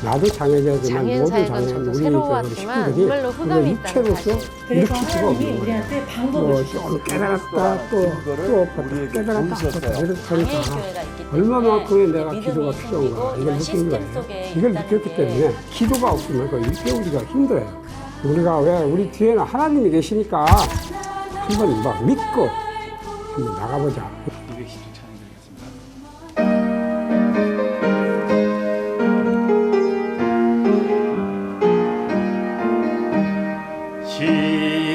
나도 장애자지만 장애인 모든 사역은 장애인 저도 우리 새로웠지만 식구들이 정말로 흑암이 있다는 육체로서 사실. 일으킬 그래서 수가 하나님이 없는 거예요. 우리한테 방법을 주셨어요. 깨달았다 또 깨달았다 장애인 그러니까 교회가 있기 때문에 얼마만큼의 내가 믿음이 기도가 생기고 필요한가 이걸 이런 느낀 시스템 거예요. 속에 이걸 있다는 느꼈기 게 때문에 기도가 없으면 그걸 배우기가 힘들어요. 우리가 왜 우리 뒤에는 하나님이 계시니까 한번 막 믿고 한번 나가보자. 210주 찬양 드리겠습니다.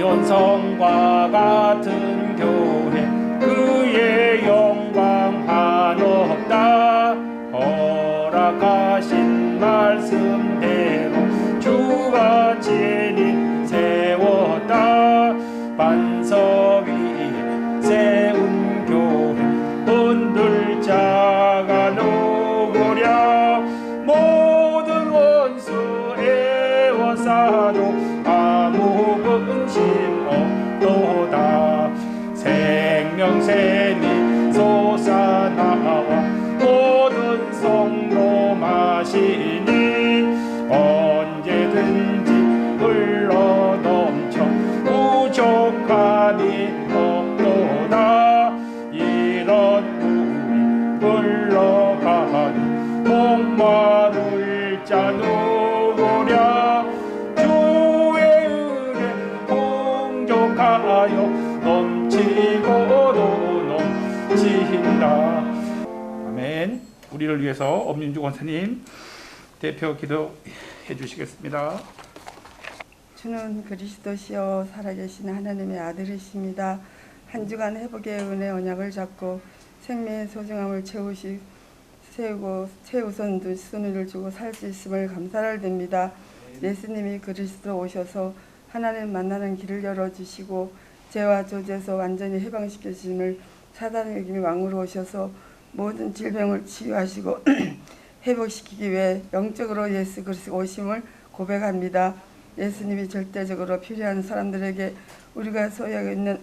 시온성과 같은 교회 그의 영광 한없다. 허락하신 말씀대로 주가 진리 세웠다. 반석 위에 세운 교회 흔들자가 누구랴. 모든 원수 애워싸도 아무 근심 없도다. 생명샘이 솟아나와 모든 성도 마시니 언제든지 흘러넘쳐 부족함이 없도다. 이런 우리 흘러가니 목마를 자 누구랴. 주의 은혜 풍족하여 넘치고도 넘친다. 아멘. 우리를 위해서 엄윤주 권사님 대표 기도해 주시겠습니다. 주는 그리스도시요 살아계신 하나님의 아들이십니다. 한 주간 회복의 은혜 언약을 잡고 생명의 소중함을 세우고 최우선 순위를 주고 살 수 있음을 감사를 드립니다. 예수님이 그리스도로 오셔서 하나님 만나는 길을 열어주시고 죄와 저주에서 완전히 해방시켜 주심을, 사단의 이김이 왕으로 오셔서 모든 질병을 치유하시고 회복시키기 위해 영적으로 예수 그리스도 오심을 고백합니다. 예수님이 절대적으로 필요한 사람들에게 우리가 소유하고 있는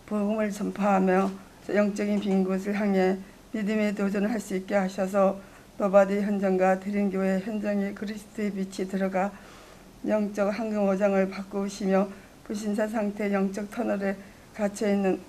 복음을 전파하며 영적인 빈 곳을 향해 믿음의 도전을 할 수 있게 하셔서 노바디 현장과 드림교회 현장에 그리스도의 빛이 들어가 영적 황금 오장을 바꾸시며 불신사 상태 영적 터널에 갇혀있는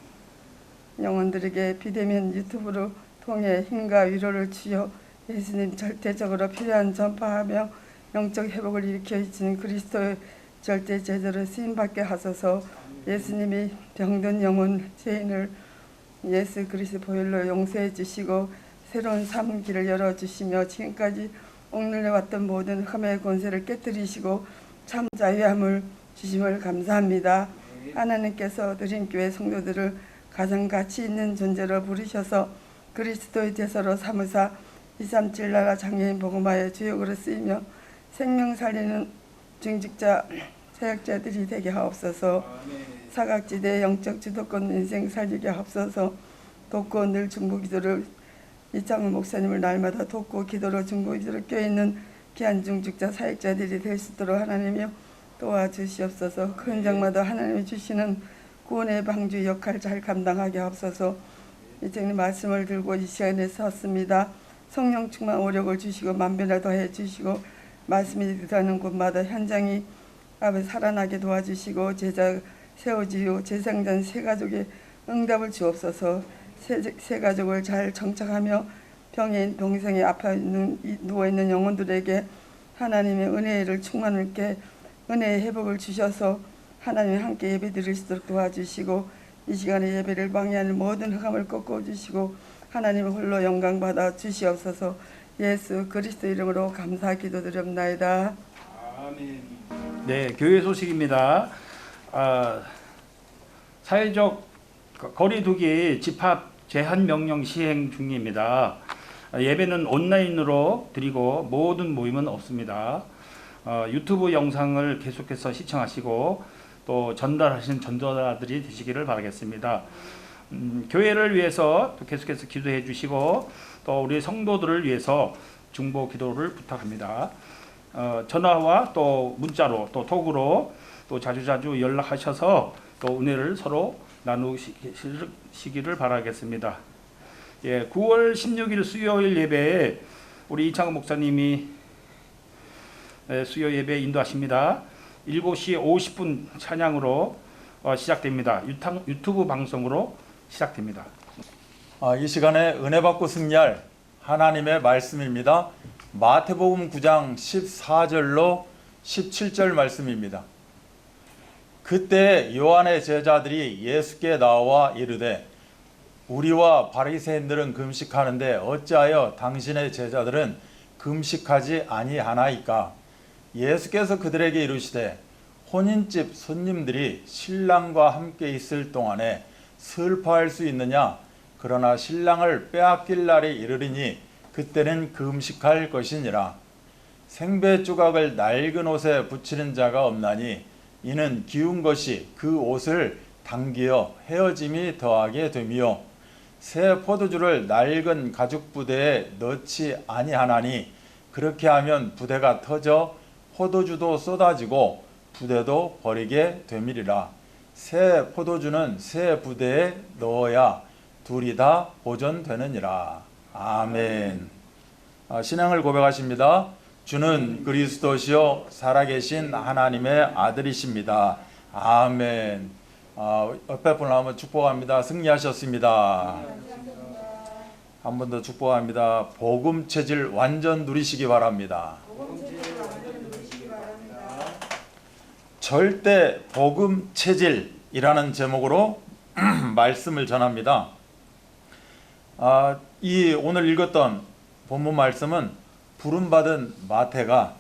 영혼들에게 비대면 유튜브로 통해 힘과 위로를 주여 예수님 절대적으로 필요한 전파하며 영적 회복을 일으켜주는 그리스도의 절대 제자로 쓰임받게 하소서. 예수님이 병든 영혼 죄인을 예수 그리스도 보혈로 용서해 주시고 새로운 삶 길을 열어주시며 지금까지 옥눌려왔던 모든 흑암의 권세를 깨뜨리시고 참 자유함을 주심을 감사합니다. 하나님께서 드림교회 성도들을 가장 가치 있는 존재로 부르셔서 그리스도의 제사로 삼으사 237 나라 장애인 복음화의 주역으로 쓰이며 생명 살리는 중직자 사역자들이 되게 하옵소서. 사각지대 영적 주도권 인생 살리게 하옵소서. 돕고 늘 중보기도를 이창훈 목사님을 날마다 돕고 기도로 중보기도를 껴있는 귀한 중직자 사역자들이 될 수 있도록 하나님이여 도와주시옵소서. 그 현장마다 하나님이 주시는 구원의 방주 역할을 잘 감당하게 하옵소서. 이제는 말씀을 들고 이 시간에 섰습니다. 성령 충만 오력을 주시고 만변을 더해 주시고 말씀이 들어가는 곳마다 현장이 아버지 살아나게 도와주시고 제자 세워지고 제상전 세 가족의 응답을 주옵소서. 세 가족을 잘 정착하며 병인 동생이 아파 누워있는 영혼들에게 하나님의 은혜를 충만하게 은혜의 회복을 주셔서 하나님 함께 예배 드릴 수 있도록 도와주시고 이 시간에 예배를 방해하는 모든 흑암을 꺾어주시고 하나님의 홀로 영광 받아 주시옵소서. 예수 그리스도 이름으로 감사 기도드립나이다. 아멘. 네, 교회 소식입니다. 사회적 거리두기 집합 제한 명령 시행 중입니다. 예배는 온라인으로 드리고 모든 모임은 없습니다. 유튜브 영상을 계속해서 시청하시고 또 전달하신 전도자들이 되시기를 바라겠습니다. 교회를 위해서 또 계속해서 기도해 주시고 또 우리 성도들을 위해서 중보 기도를 부탁합니다. 전화와 또 문자로 또 톡으로 또 자주자주 연락하셔서 또 은혜를 서로 나누시기를 바라겠습니다. 예, 9월 16일 수요일 예배에 우리 이창훈 목사님이 수요 예배 인도하십니다. 7시 50분 찬양으로 시작됩니다. 유튜브 방송으로 시작됩니다. 이 시간에 은혜 받고 승리할 하나님의 말씀입니다. 마태복음 9장 14절로 17절 말씀입니다. 그때 요한의 제자들이 예수께 나와 이르되 우리와 바리새인들은 금식하는데 어찌하여 당신의 제자들은 금식하지 아니하나이까? 예수께서 그들에게 이르시되 혼인집 손님들이 신랑과 함께 있을 동안에 슬퍼할 수 있느냐? 그러나 신랑을 빼앗길 날이 이르리니 그때는 금식할 것이니라. 생배 조각을 낡은 옷에 붙이는 자가 없나니 이는 기운 것이 그 옷을 당기어 헤어짐이 더하게 됨이요 새 포도주를 낡은 가죽 부대에 넣지 아니하나니 그렇게 하면 부대가 터져 포도주도 쏟아지고 부대도 버리게 됨이리라. 새 포도주는 새 부대에 넣어야 둘이 다 보존되느니라. 아멘. 신앙을 고백하십니다. 주는 그리스도시요 살아계신 하나님의 아들이십니다. 아멘. 옆에 분을 한번 축복합니다. 승리하셨습니다. 한 번 더 축복합니다. 복음 체질 완전 누리시기 바랍니다. 절대 복음 체질이라는 제목으로 말씀을 전합니다. 이 오늘 읽었던 본문 말씀은 부름받은 마태가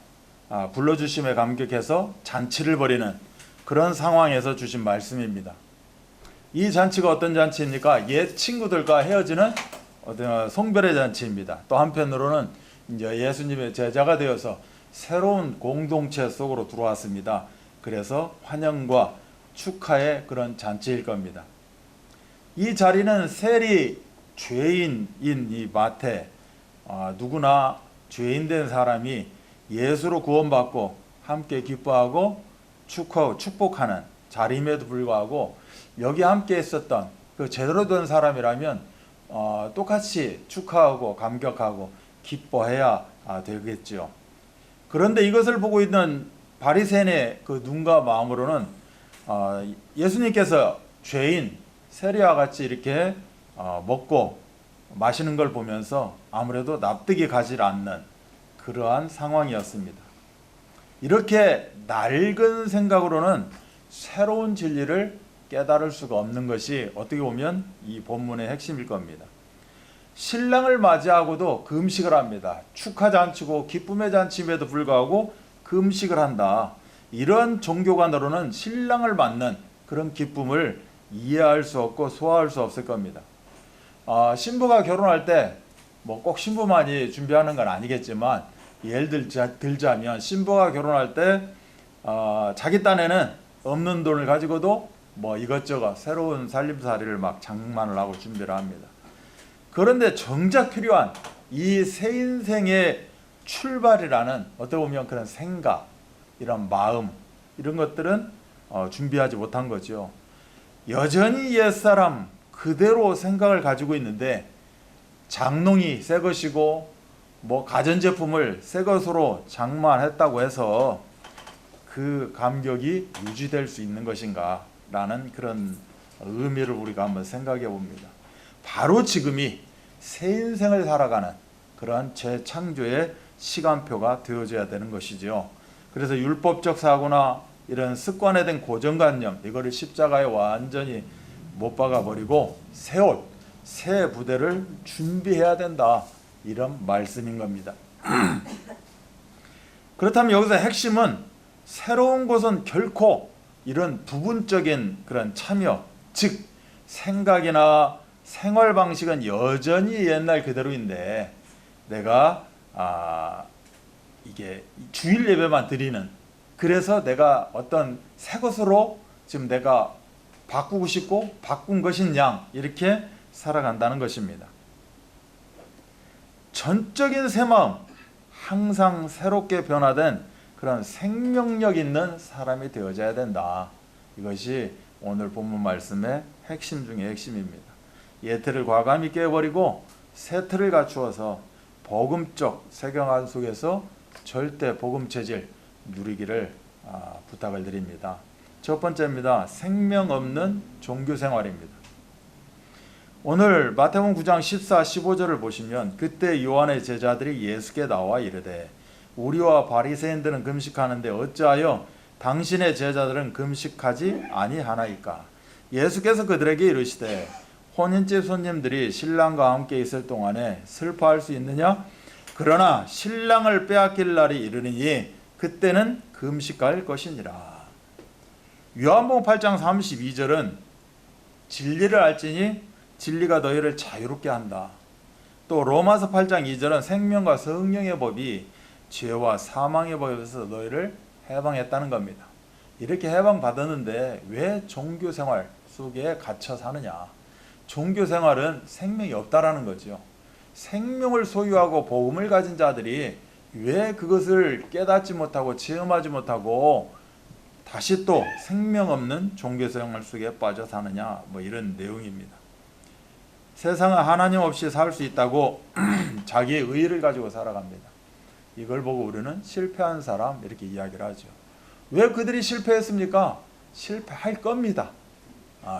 불러주심에 감격해서 잔치를 벌이는 그런 상황에서 주신 말씀입니다. 이 잔치가 어떤 잔치입니까? 옛 친구들과 헤어지는 어떤 송별의 잔치입니다. 또 한편으로는 이제 예수님의 제자가 되어서 새로운 공동체 속으로 들어왔습니다. 그래서 환영과 축하의 그런 잔치일 겁니다. 이 자리는 세리 죄인인 이 마태, 누구나 죄인된 사람이 예수로 구원받고 함께 기뻐하고 축하하고 축복하는 자리임에도 불구하고 여기 함께 있었던 그 제대로 된 사람이라면 똑같이 축하하고 감격하고 기뻐해야 되겠죠. 그런데 이것을 보고 있는 바리새인의 그 눈과 마음으로는 예수님께서 죄인 세리와 같이 이렇게 먹고 마시는 걸 보면서 아무래도 납득이 가지 않는 그러한 상황이었습니다. 이렇게 낡은 생각으로는 새로운 진리를 깨달을 수가 없는 것이 어떻게 보면 이 본문의 핵심일 겁니다. 신랑을 맞이하고도 금식을 합니다. 축하 잔치고 기쁨의 잔치임에도 불구하고 금식을 한다. 이런 종교관으로는 신랑을 맞는 그런 기쁨을 이해할 수 없고 소화할 수 없을 겁니다. 신부가 결혼할 때 뭐 꼭 신부만이 준비하는 건 아니겠지만 예를 들자면 신부가 결혼할 때 자기 딴에는 없는 돈을 가지고도 뭐 이것저것 새로운 살림살이를 막 장만을 하고 준비를 합니다. 그런데 정작 필요한 이 새 인생의 출발이라는 어떻게 보면 그런 생각, 이런 마음, 이런 것들은 준비하지 못한 거죠. 여전히 옛사람 그대로 생각을 가지고 있는데 장롱이 새 것이고 뭐 가전제품을 새 것으로 장만했다고 해서 그 감격이 유지될 수 있는 것인가 라는 그런 의미를 우리가 한번 생각해 봅니다. 바로 지금이 새 인생을 살아가는 그러한 재창조의 시간표가 되어져야 되는 것이죠. 그래서 율법적 사고나 이런 습관화된 고정관념 이거를 십자가에 완전히 못 박아버리고 새 옷, 새 부대를 준비해야 된다. 이런 말씀인 겁니다. 그렇다면 여기서 핵심은 새로운 것은 결코 이런 부분적인 그런 참여, 즉 생각이나 생활 방식은 여전히 옛날 그대로인데 내가 이게 주일 예배만 드리는 그래서 내가 어떤 새 것으로 지금 내가 바꾸고 싶고 바꾼 것인 양 이렇게 살아간다는 것입니다. 전적인 새 마음, 항상 새롭게 변화된 그런 생명력 있는 사람이 되어져야 된다. 이것이 오늘 본문 말씀의 핵심 중의 핵심입니다. 옛 틀을 과감히 깨버리고 새 틀을 갖추어서 복음적 세경안 속에서 절대 복음 체질 누리기를 부탁을 드립니다. 첫 번째입니다. 생명 없는 종교 생활입니다. 오늘 마태복음 9장 14, 15절을 보시면 그때 요한의 제자들이 예수께 나와 이르되 우리와 바리새인들은 금식하는데 어찌하여 당신의 제자들은 금식하지 아니하나이까? 예수께서 그들에게 이르시되 혼인집 손님들이 신랑과 함께 있을 동안에 슬퍼할 수 있느냐? 그러나 신랑을 빼앗길 날이 이르니 그때는 금식할 것이니라. 요한복음 8장 32절은 진리를 알지니 진리가 너희를 자유롭게 한다. 또 로마서 8장 2절은 생명과 성령의 법이 죄와 사망의 법에서 너희를 해방했다는 겁니다. 이렇게 해방받았는데 왜 종교생활 속에 갇혀 사느냐? 종교생활은 생명이 없다라는 거죠. 생명을 소유하고 복음을 가진 자들이 왜 그것을 깨닫지 못하고 체험하지 못하고 다시 또 생명 없는 종교생활 속에 빠져 사느냐, 뭐 이런 내용입니다. 세상은 하나님 없이 살 수 있다고 자기의 의의를 가지고 살아갑니다. 이걸 보고 우리는 실패한 사람 이렇게 이야기를 하죠. 왜 그들이 실패했습니까? 실패할 겁니다.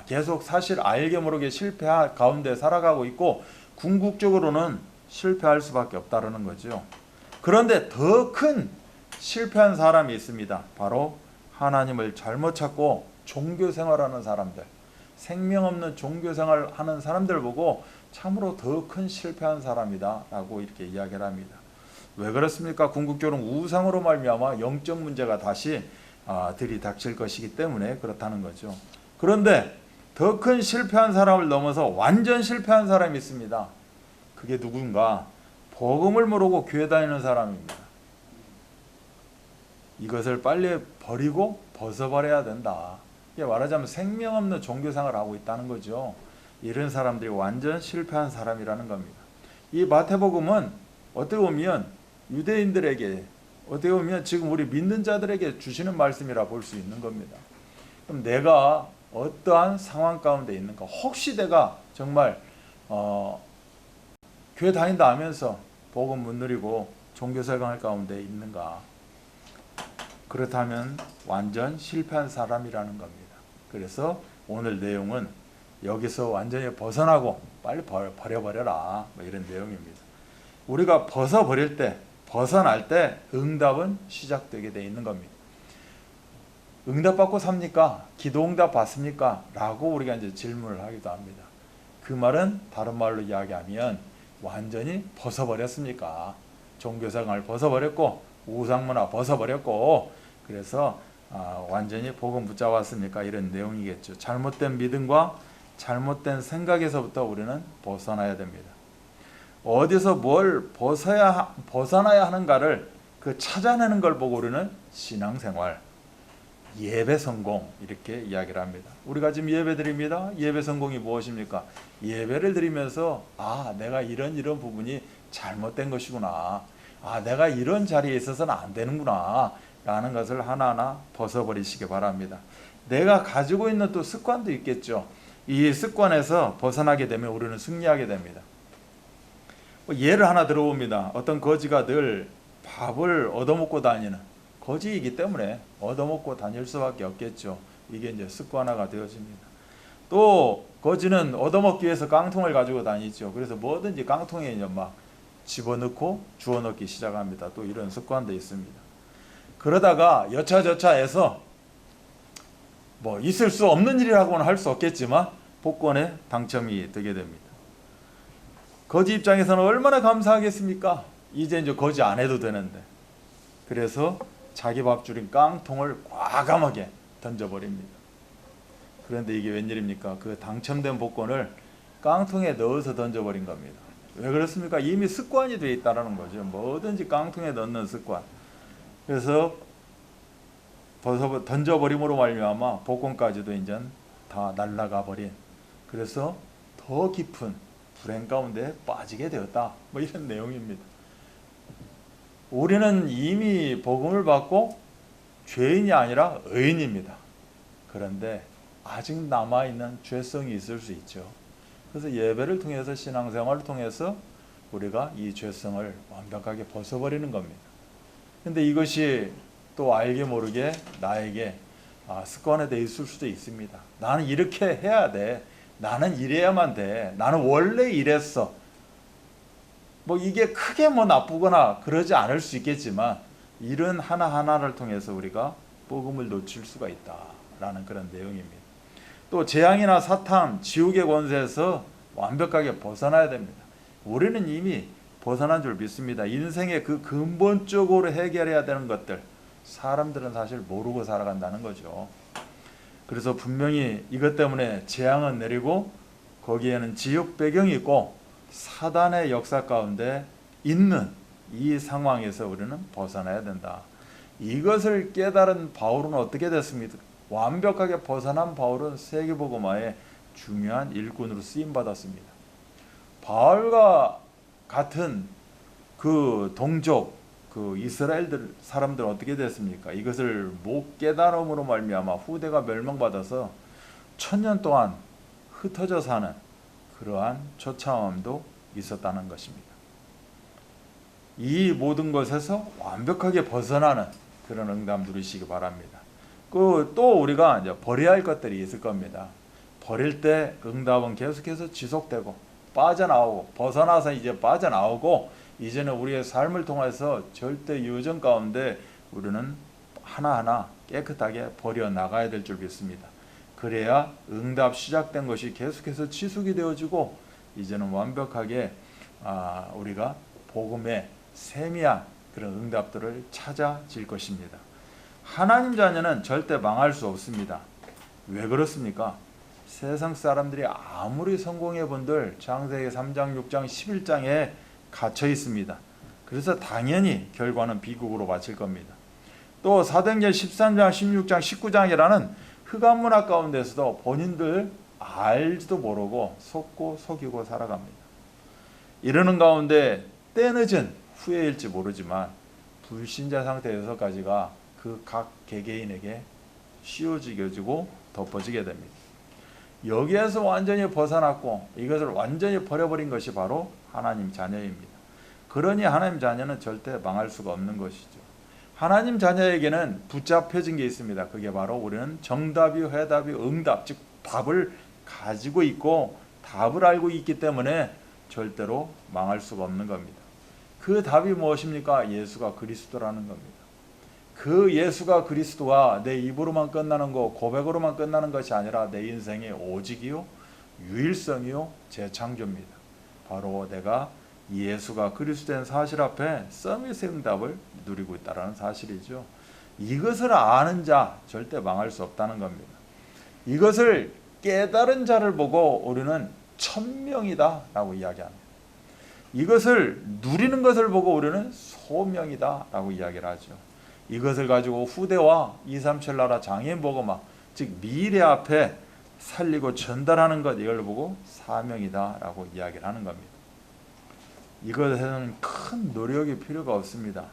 계속 사실 알게 모르게 실패할 가운데 살아가고 있고 궁극적으로는 실패할 수밖에 없다는 거죠. 그런데 더 큰 실패한 사람이 있습니다. 바로 하나님을 잘못 찾고 종교생활하는 사람들, 생명 없는 종교생활하는 사람들 보고 참으로 더 큰 실패한 사람이다 라고 이렇게 이야기를 합니다. 왜 그렇습니까? 궁극적으로 우상으로 말미암아 영적 문제가 다시 들이닥칠 것이기 때문에 그렇다는 거죠. 그런데 더 큰 실패한 사람을 넘어서 완전 실패한 사람이 있습니다. 그게 누군가? 복음을 모르고 교회 다니는 사람입니다. 이것을 빨리 버리고 벗어버려야 된다. 이게 말하자면 생명 없는 종교생활을 하고 있다는 거죠. 이런 사람들이 완전 실패한 사람이라는 겁니다. 이 마태복음은 어떻게 보면 유대인들에게, 어떻게 보면 지금 우리 믿는 자들에게 주시는 말씀이라 볼 수 있는 겁니다. 그럼 내가 어떠한 상황 가운데 있는가? 혹시 내가 정말 교회 다닌다 하면서 복음 못 누리고 종교생활 가운데 있는가? 그렇다면 완전 실패한 사람이라는 겁니다. 그래서 오늘 내용은 여기서 완전히 벗어나고 빨리 버려버려라, 뭐 이런 내용입니다. 우리가 벗어버릴 때, 벗어날 때 응답은 시작되게 되어 있는 겁니다. 응답받고 삽니까? 기도 응답 받습니까? 라고 우리가 이제 질문을 하기도 합니다. 그 말은 다른 말로 이야기하면 완전히 벗어버렸습니까? 종교생활 벗어버렸고 우상문화 벗어버렸고 그래서 완전히 복음 붙잡았습니까? 이런 내용이겠죠. 잘못된 믿음과 잘못된 생각에서부터 우리는 벗어나야 됩니다. 어디서 뭘 벗어나야 하는가를 찾아내는 걸 보고 우리는 신앙생활, 예배 성공 이렇게 이야기를 합니다. 우리가 지금 예배 드립니다. 예배 성공이 무엇입니까? 예배를 드리면서 내가 이런 부분이 잘못된 것이구나. 내가 이런 자리에 있어서는 안 되는구나 라는 것을 하나하나 벗어버리시기 바랍니다. 내가 가지고 있는 또 습관도 있겠죠. 이 습관에서 벗어나게 되면 우리는 승리하게 됩니다. 예를 하나 들어봅니다. 어떤 거지가 늘 밥을 얻어먹고 다니는 거지이기 때문에 얻어먹고 다닐 수밖에 없겠죠. 이게 이제 습관화가 되어집니다. 또 거지는 얻어먹기 위해서 깡통을 가지고 다니죠. 그래서 뭐든지 깡통에 막 집어넣고 주워넣기 시작합니다. 또 이런 습관도 있습니다. 그러다가 여차저차해서 뭐 있을 수 없는 일이라고는 할 수 없겠지만 복권에 당첨이 되게 됩니다. 거지 입장에서는 얼마나 감사하겠습니까? 이제 거지 안 해도 되는데. 그래서 자기 밥줄인 깡통을 과감하게 던져버립니다. 그런데 이게 웬일입니까? 그 당첨된 복권을 깡통에 넣어서 던져버린 겁니다. 왜 그렇습니까? 이미 습관이 되어 있다는 거죠. 뭐든지 깡통에 넣는 습관. 그래서 던져버림으로 말미암아 복권까지도 이제 다 날아가 버린. 그래서 더 깊은 불행 가운데 빠지게 되었다. 뭐 이런 내용입니다. 우리는 이미 복음을 받고 죄인이 아니라 의인입니다. 그런데 아직 남아있는 죄성이 있을 수 있죠. 그래서 예배를 통해서 신앙생활을 통해서 우리가 이 죄성을 완벽하게 벗어버리는 겁니다. 근데 이것이 또 알게 모르게 나에게 습관화되어 있을 수도 있습니다. 나는 이렇게 해야 돼. 나는 이래야만 돼. 나는 원래 이랬어. 뭐 이게 크게 뭐 나쁘거나 그러지 않을 수 있겠지만 이런 하나하나를 통해서 우리가 복음을 놓칠 수가 있다라는 그런 내용입니다. 또 재앙이나 사탄, 지옥의 권세에서 완벽하게 벗어나야 됩니다. 우리는 이미 벗어난 줄 믿습니다. 인생의 그 근본적으로 해결해야 되는 것들 사람들은 사실 모르고 살아간다는 거죠. 그래서 분명히 이것 때문에 재앙은 내리고 거기에는 지옥 배경이 있고 사단의 역사 가운데 있는 이 상황에서 우리는 벗어나야 된다. 이것을 깨달은 바울은 어떻게 됐습니까? 완벽하게 벗어난 바울은 세계복음화의 중요한 일꾼으로 쓰임받았습니다. 바울과 같은 그 동족, 그 이스라엘들 사람들은 어떻게 됐습니까? 이것을 못 깨달음으로 말미암아 후대가 멸망받아서 1000년 동안 흩어져 사는 그러한 처참함도 있었다는 것입니다. 이 모든 것에서 완벽하게 벗어나는 그런 응답 누리시기 바랍니다. 또 우리가 이제 버려야 할 것들이 있을 겁니다. 버릴 때 응답은 계속해서 지속되고 빠져나오고 벗어나서 이제 빠져나오고 이제는 우리의 삶을 통해서 절대 유전 가운데 우리는 하나하나 깨끗하게 버려 나가야 될 줄 믿습니다. 그래야 응답 시작된 것이 계속해서 지속이 되어지고 이제는 완벽하게 우리가 복음의 세미한 그런 응답들을 찾아질 것입니다. 하나님 자녀는 절대 망할 수 없습니다. 왜 그렇습니까? 세상 사람들이 아무리 성공해 본들 창세기 3장, 6장, 11장에 갇혀 있습니다. 그래서 당연히 결과는 비극으로 마칠 겁니다. 또 사도행전 13장, 16장, 19장이라는 흑암 문화 가운데서도 본인들 알지도 모르고 속고 속이고 살아갑니다. 이러는 가운데 때늦은 후회일지 모르지만 불신자 상태에서까지가 그 각 개개인에게 씌워지고 덮어지게 됩니다. 여기에서 완전히 벗어났고 이것을 완전히 버려버린 것이 바로 하나님 자녀입니다. 그러니 하나님 자녀는 절대 망할 수가 없는 것이죠. 하나님 자녀에게는 붙잡혀진 게 있습니다. 그게 바로 우리는 정답이, 회답이, 응답, 즉 답을 가지고 있고 답을 알고 있기 때문에 절대로 망할 수가 없는 겁니다. 그 답이 무엇입니까? 예수가 그리스도라는 겁니다. 그 예수가 그리스도와 내 입으로만 끝나는 거, 고백으로만 끝나는 것이 아니라 내 인생의 오직이요, 유일성이요, 재창조입니다. 바로 내가 예수가 그리스도인 사실 앞에 서밋의 응답을 누리고 있다는 사실이죠. 이것을 아는 자 절대 망할 수 없다는 겁니다. 이것을 깨달은 자를 보고 우리는 천명이다 라고 이야기합니다. 이것을 누리는 것을 보고 우리는 소명이다 라고 이야기를 하죠. 이것을 가지고 후대와 237 나라 장애인 복음화, 즉 미래 앞에 살리고 전달하는 것, 이걸 보고 사명이다 라고 이야기를 하는 겁니다. 이것에는 큰 노력이 필요가 없습니다.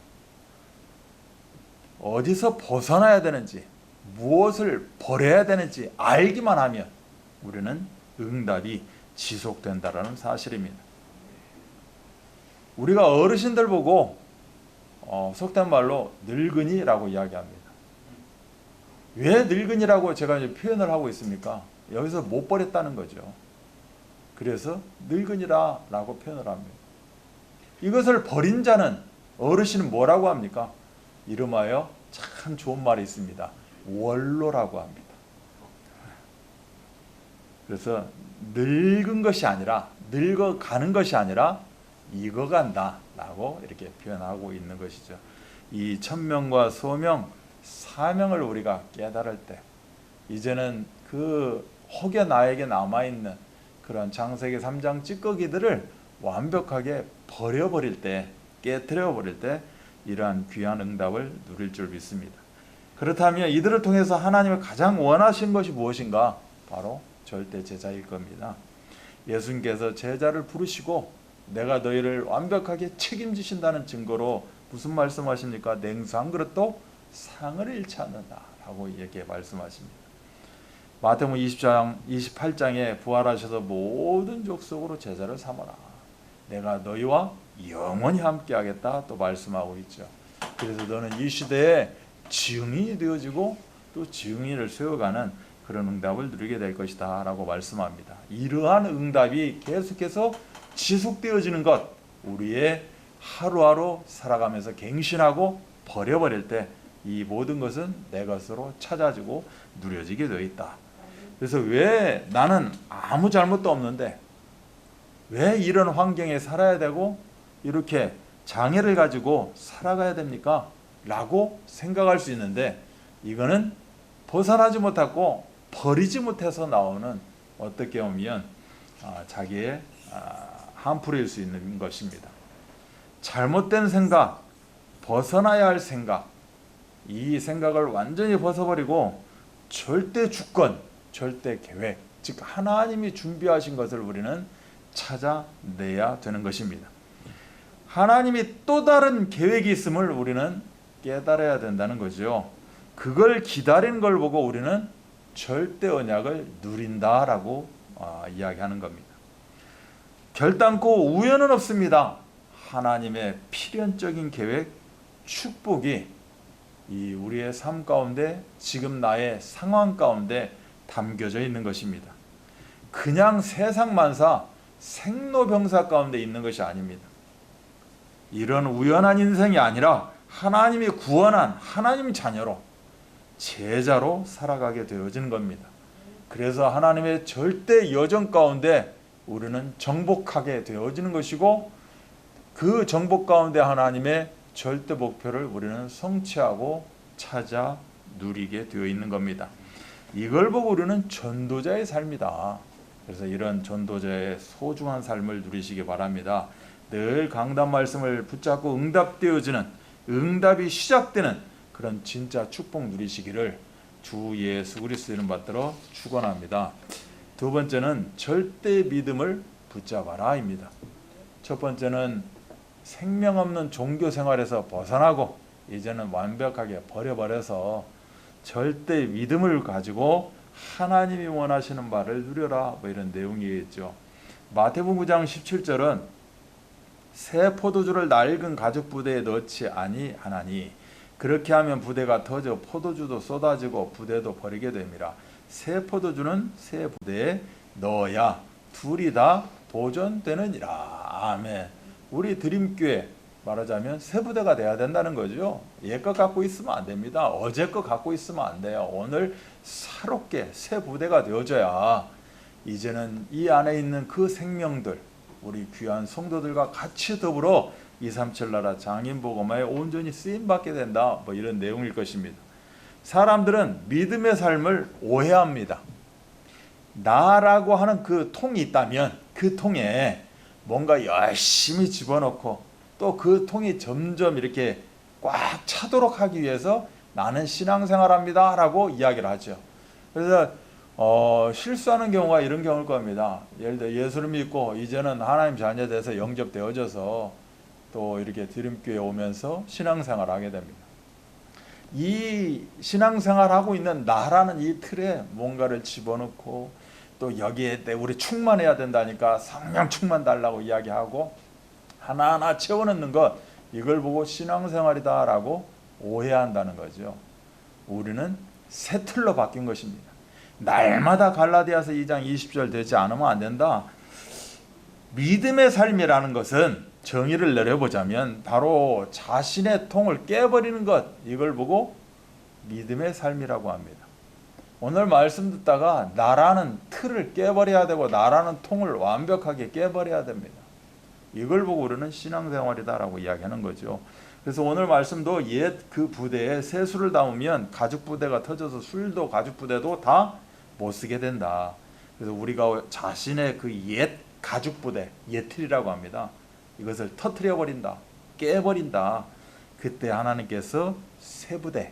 어디서 벗어나야 되는지, 무엇을 버려야 되는지 알기만 하면 우리는 응답이 지속된다는 사실입니다. 우리가 어르신들 보고 속된 말로 늙은이라고 이야기합니다. 왜 늙은이라고 제가 이제 표현을 하고 있습니까? 여기서 못 버렸다는 거죠. 그래서 늙은이라고 표현을 합니다. 이것을 버린 자는, 어르신은 뭐라고 합니까? 이름하여 참 좋은 말이 있습니다. 원로라고 합니다. 그래서 늙은 것이 아니라, 늙어가는 것이 아니라 익어간다 라고 이렇게 표현하고 있는 것이죠. 이 천명과 소명, 사명을 우리가 깨달을 때 이제는 그 혹여 나에게 남아있는 그런 창세기 3장 찌꺼기들을 완벽하게 버려버릴 때, 깨트려버릴 때 이러한 귀한 응답을 누릴 줄 믿습니다. 그렇다면 이들을 통해서 하나님이 가장 원하신 것이 무엇인가? 바로 절대 제자일 겁니다. 예수님께서 제자를 부르시고 내가 너희를 완벽하게 책임지신다는 증거로 무슨 말씀하십니까? 냉수 한 그릇도 상을 잃지 않는다 라고 이렇게 말씀하십니다. 마태복음 28장에 부활하셔서 모든 족속으로 제자를 삼아라. 내가 너희와 영원히 함께하겠다 또 말씀하고 있죠. 그래서 너는 이 시대에 증인이 되어지고 또 증인을 세워가는 그런 응답을 누리게 될 것이다 라고 말씀합니다. 이러한 응답이 계속해서 지속되어지는 것, 우리의 하루하루 살아가면서 갱신하고 버려버릴 때 이 모든 것은 내 것으로 찾아지고 누려지게 되어 있다. 그래서 왜 나는 아무 잘못도 없는데 왜 이런 환경에 살아야 되고 이렇게 장애를 가지고 살아가야 됩니까? 라고 생각할 수 있는데, 이거는 벗어나지 못하고 버리지 못해서 나오는, 어떻게 보면 자기의 한풀이일 수 있는 것입니다. 잘못된 생각, 벗어나야 할 생각, 이 생각을 완전히 벗어버리고 절대 주권, 절대 계획, 즉 하나님이 준비하신 것을 우리는 찾아내야 되는 것입니다. 하나님이 또 다른 계획이 있음을 우리는 깨달아야 된다는 거죠. 그걸 기다리는 걸 보고 우리는 절대 언약을 누린다라고 이야기하는 겁니다. 결단코 우연은 없습니다. 하나님의 필연적인 계획, 축복이 이 우리의 삶 가운데, 지금 나의 상황 가운데 담겨져 있는 것입니다. 그냥 세상 만사, 생로병사 가운데 있는 것이 아닙니다. 이런 우연한 인생이 아니라 하나님이 구원한 하나님 자녀로, 제자로 살아가게 되어지는 겁니다. 그래서 하나님의 절대 여정 가운데 우리는 정복하게 되어지는 것이고, 그 정복 가운데 하나님의 절대 목표를 우리는 성취하고 찾아 누리게 되어 있는 겁니다. 이걸 보고 우리는 전도자의 삶이다. 그래서 이런 전도자의 소중한 삶을 누리시기 바랍니다. 늘 강단 말씀을 붙잡고 응답되어지는, 응답이 시작되는 그런 진짜 축복 누리시기를 주 예수 그리스도 이름 받들어 축원합니다. 두 번째는 절대 믿음을 붙잡아라입니다. 첫 번째는 생명 없는 종교 생활에서 벗어나고 이제는 완벽하게 버려버려서 절대 믿음을 가지고 하나님이 원하시는 바를 누려라, 뭐 이런 내용이겠죠. 마태복음 9장 17절은 새 포도주를 낡은 가죽 부대에 넣지 아니하나니 그렇게 하면 부대가 터져 포도주도 쏟아지고 부대도 버리게 됩니다. 새 포도주는 새 부대에 넣어야 둘이 다 보존되느니라. 아멘. 우리 드림교회 말하자면 새 부대가 돼야 된다는 거죠. 옛것 갖고 있으면 안 됩니다. 어제 것 갖고 있으면 안 돼요. 오늘 새롭게 새 부대가 되어져야 이제는 이 안에 있는 그 생명들, 우리 귀한 성도들과 같이 더불어 237 나라 장인복음화에 온전히 쓰임받게 된다, 뭐 이런 내용일 것입니다. 사람들은 믿음의 삶을 오해합니다. 나라고 하는 그 통이 있다면 그 통에 뭔가 열심히 집어넣고 또 그 통이 점점 이렇게 꽉 차도록 하기 위해서 나는 신앙생활합니다 라고 이야기를 하죠. 그래서 실수하는 경우가 이런 경우일 겁니다. 예를 들어 예수를 믿고 이제는 하나님 자녀 돼서 영접되어져서 또 이렇게 드림교회에 오면서 신앙생활을 하게 됩니다. 이 신앙생활하고 있는 나라는 이 틀에 뭔가를 집어넣고 또 여기에 우리 충만해야 된다니까 성령 충만 달라고 이야기하고 하나하나 채워넣는 것, 이걸 보고 신앙생활이다 라고 오해한다는 거죠. 우리는 새 틀로 바뀐 것입니다. 날마다 갈라디아서 2장 20절 되지 않으면 안 된다. 믿음의 삶이라는 것은 정의를 내려보자면 바로 자신의 통을 깨버리는 것, 이걸 보고 믿음의 삶이라고 합니다. 오늘 말씀 듣다가 나라는 틀을 깨버려야 되고 나라는 통을 완벽하게 깨버려야 됩니다. 이걸 보고 우리는 신앙생활이다라고 이야기하는 거죠. 그래서 오늘 말씀도 옛 그 부대에 새 술을 담으면 가죽 부대가 터져서 술도 가죽 부대도 다 못 쓰게 된다. 그래서 우리가 자신의 그 옛 가죽 부대, 옛 틀이라고 합니다. 이것을 터뜨려 버린다, 깨버린다. 그때 하나님께서 새 부대,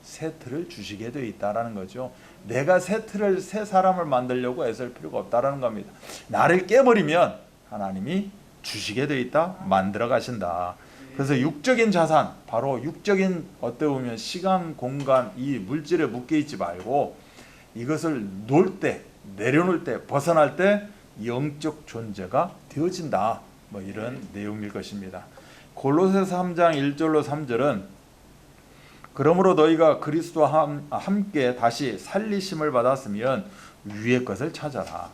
새 틀을 주시게 되어 있다라는 거죠. 내가 새 틀을, 새 사람을 만들려고 애쓸 필요가 없다라는 겁니다. 나를 깨버리면 하나님이 주시게 되어 있다, 만들어 가신다. 그래서 육적인 자산, 바로 육적인 어떻게 보면 시간, 공간, 이 물질에 묶여 있지 말고 이것을 놓을 때, 내려놓을 때, 벗어날 때 영적 존재가 되어진다. 뭐 이런 내용일 것입니다. 골로새서 3장 1절로 3절은 그러므로 너희가 그리스도와 함께 다시 살리심을 받았으면 위의 것을 찾아라.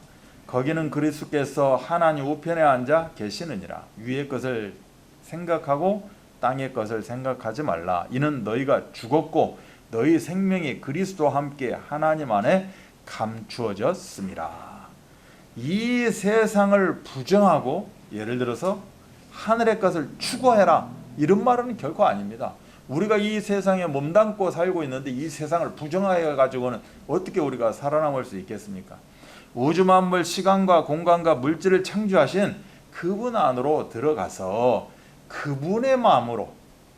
거기는 그리스도께서 하나님 우편에 앉아 계시느니라. 위의 것을 생각하고 땅의 것을 생각하지 말라. 이는 너희가 죽었고 너희 생명이 그리스도와 함께 하나님 안에 감추어졌습니다. 이 세상을 부정하고 예를 들어서 하늘의 것을 추구해라 이런 말은 결코 아닙니다. 우리가 이 세상에 몸담고 살고 있는데 이 세상을 부정하여 가지고는 어떻게 우리가 살아남을 수 있겠습니까? 우주 만물 시간과 공간과 물질을 창조하신 그분 안으로 들어가서 그분의 마음으로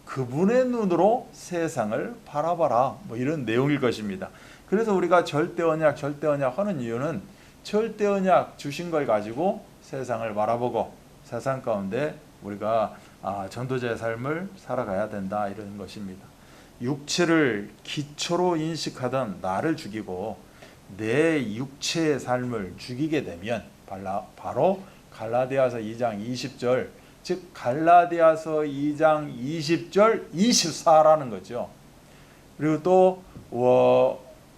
그분의 눈으로 세상을 바라봐라 뭐 이런 내용일 것입니다. 그래서 우리가 절대 언약 하는 이유는 절대 언약 주신 걸 가지고 세상을 바라보고 세상 가운데 우리가 전도자의 삶을 살아가야 된다 이런 것입니다. 육체를 기초로 인식하던 나를 죽이고 내 육체의 삶을 죽이게 되면 바로 갈라디아서 2장 20절 즉 갈라디아서 2장 20절 24라는 거죠. 그리고 또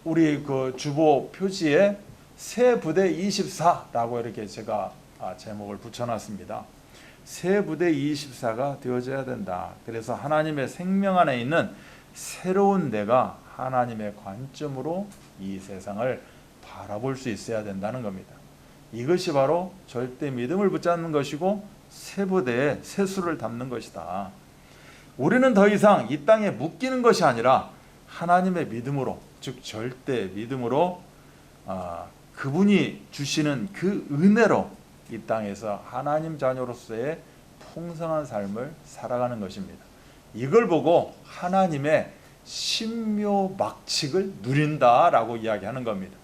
우리 그 주보 표지에 새 부대 24라고 이렇게 제가 제목을 붙여놨습니다. 새 부대 24가 되어져야 된다. 그래서 하나님의 생명 안에 있는 새로운 내가 하나님의 관점으로 이 세상을 바라볼 수 있어야 된다는 겁니다. 이것이 바로 절대 믿음을 붙잡는 것이고 새 부대에 새 수를 담는 것이다. 우리는 더 이상 이 땅에 묶이는 것이 아니라 하나님의 믿음으로 즉 절대 믿음으로 그분이 주시는 그 은혜로 이 땅에서 하나님 자녀로서의 풍성한 삶을 살아가는 것입니다. 이걸 보고 하나님의 신묘막측을 누린다라고 이야기하는 겁니다.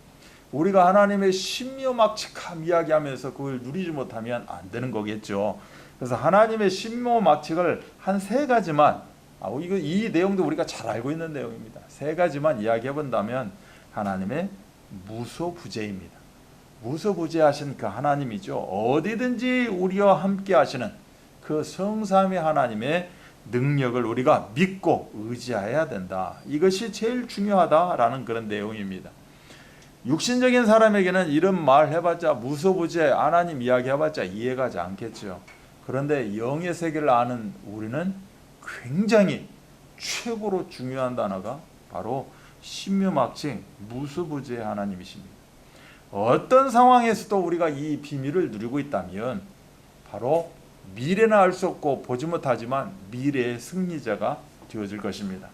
우리가 하나님의 신묘막측함 이야기하면서 그걸 누리지 못하면 안 되는 거겠죠. 그래서 하나님의 신묘막측을 한 세 가지만 이 내용도 우리가 잘 알고 있는 내용입니다. 세 가지만 이야기해 본다면 하나님의 무소부재입니다. 무소부재하신 그 하나님이죠. 어디든지 우리와 함께 하시는 그 성삼위 하나님의 능력을 우리가 믿고 의지해야 된다. 이것이 제일 중요하다라는 그런 내용입니다. 육신적인 사람에게는 이런 말 해봤자 무소부재 하나님 이야기 해봤자 이해가지 않겠죠. 그런데 영의 세계를 아는 우리는 굉장히 최고로 중요한 단어가 바로 신묘막측 무소부재 하나님이십니다. 어떤 상황에서도 우리가 이 비밀을 누리고 있다면 바로 미래는 알 수 없고 보지 못하지만 미래의 승리자가 되어질 것입니다.